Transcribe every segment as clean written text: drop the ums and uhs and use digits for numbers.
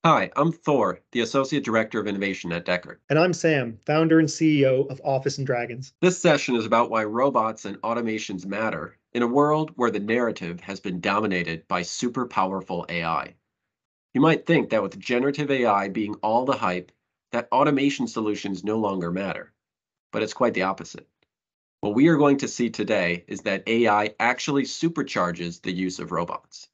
Hi, I'm Thor, the Associate Director of Innovation at Dechert. And I'm Sam, founder and CEO of Office and Dragons. This session is about why robots and automations matter in a world where the narrative has been dominated by super powerful AI. You might think that with generative AI being all the hype, that automation solutions no longer matter, but it's quite the opposite. What we are going to see today is that AI actually supercharges the use of robots.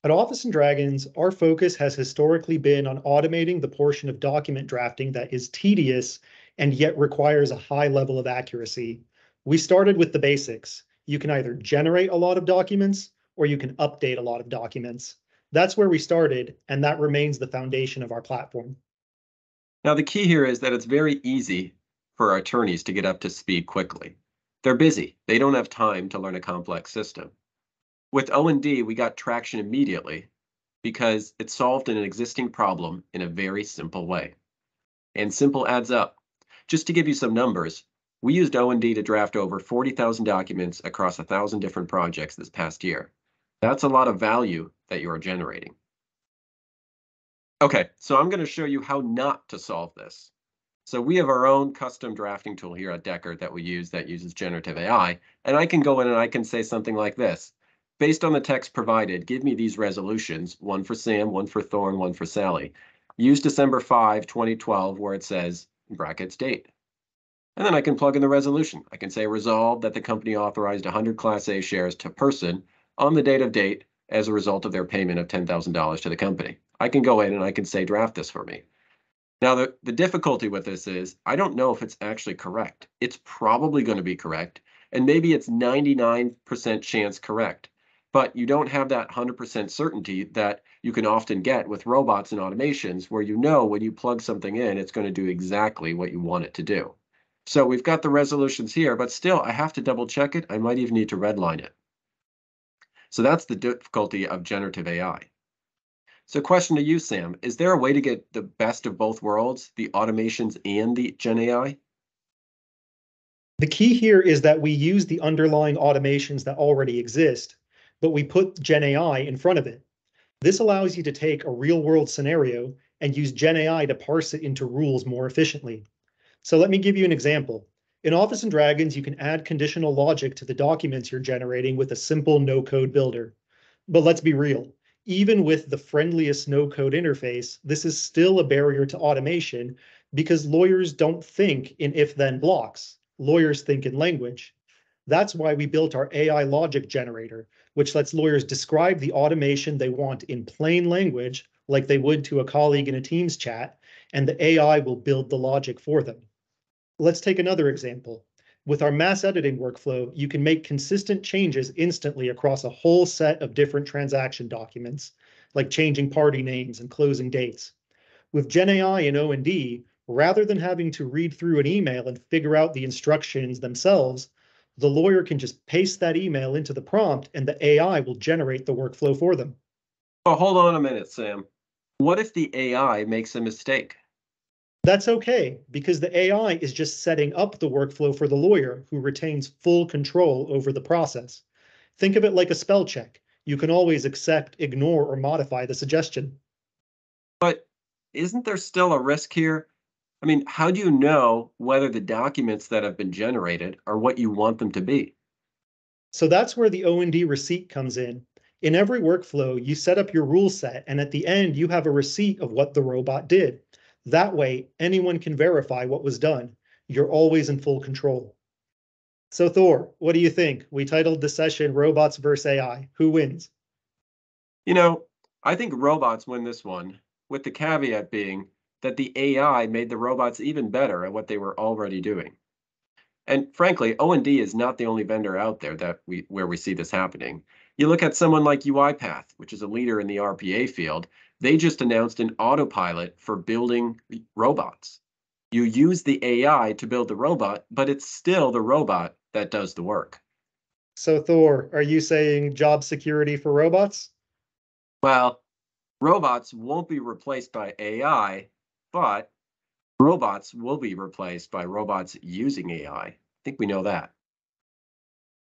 At Office and Dragons, our focus has historically been on automating the portion of document drafting that is tedious and yet requires a high level of accuracy. We started with the basics. You can either generate a lot of documents or you can update a lot of documents. That's where we started, and that remains the foundation of our platform. Now, the key here is that it's very easy for our attorneys to get up to speed quickly. They're busy. They don't have time to learn a complex system. With O&D, we got traction immediately because it solved an existing problem in a very simple way. And simple adds up. Just to give you some numbers, we used O&D to draft over 40,000 documents across 1,000 different projects this past year. That's a lot of value that you are generating. Okay, so I'm going to show you how not to solve this. So we have our own custom drafting tool here at Dechert that we use that uses generative AI, and I can go in and I can say something like this. Based on the text provided, give me these resolutions, one for Sam, one for Thor, and one for Sally. Use December 5, 2012, where it says, in brackets, date. And then I can plug in the resolution. I can say resolved that the company authorized 100 Class A shares to person on the date of date as a result of their payment of $10,000 to the company. I can go in and I can say draft this for me. Now, the difficulty with this is I don't know if it's actually correct. It's probably going to be correct, and maybe it's 99% chance correct. But you don't have that 100% certainty that you can often get with robots and automations where you know when you plug something in, it's going to do exactly what you want it to do. So we've got the resolutions here, but still I have to double check it. I might even need to redline it. So that's the difficulty of generative AI. So question to you, Sam, is there a way to get the best of both worlds, the automations and the Gen AI? The key here is that we use the underlying automations that already exist, but we put Gen AI in front of it. This allows you to take a real-world scenario and use Gen AI to parse it into rules more efficiently. So let me give you an example. In Office and Dragons, you can add conditional logic to the documents you're generating with a simple no-code builder. But let's be real. Even with the friendliest no-code interface, this is still a barrier to automation because lawyers don't think in if-then blocks. Lawyers think in language. That's why we built our AI logic generator, which lets lawyers describe the automation they want in plain language, like they would to a colleague in a Teams chat, and the AI will build the logic for them. Let's take another example. With our mass editing workflow, you can make consistent changes instantly across a whole set of different transaction documents, like changing party names and closing dates. With Gen AI and O&D, rather than having to read through an email and figure out the instructions themselves, the lawyer can just paste that email into the prompt and the AI will generate the workflow for them. Oh, hold on a minute, Sam. What if the AI makes a mistake? That's okay, because the AI is just setting up the workflow for the lawyer, who retains full control over the process. Think of it like a spell check. You can always accept, ignore, or modify the suggestion. But isn't there still a risk here? I mean, how do you know whether the documents that have been generated are what you want them to be? So that's where the O&D receipt comes in. In every workflow, you set up your rule set, and at the end, you have a receipt of what the robot did. That way, anyone can verify what was done. You're always in full control. So Thor, what do you think? We titled the session Robots vs. AI. Who wins? You know, I think robots win this one, with the caveat being that the AI made the robots even better at what they were already doing. And frankly, O&D is not the only vendor out there where we see this happening. You look at someone like UiPath, which is a leader in the RPA field. They just announced an autopilot for building robots. You use the AI to build the robot, but it's still the robot that does the work. So Thor, are you saying job security for robots? Well, robots won't be replaced by AI, but robots will be replaced by robots using AI. I think we know that.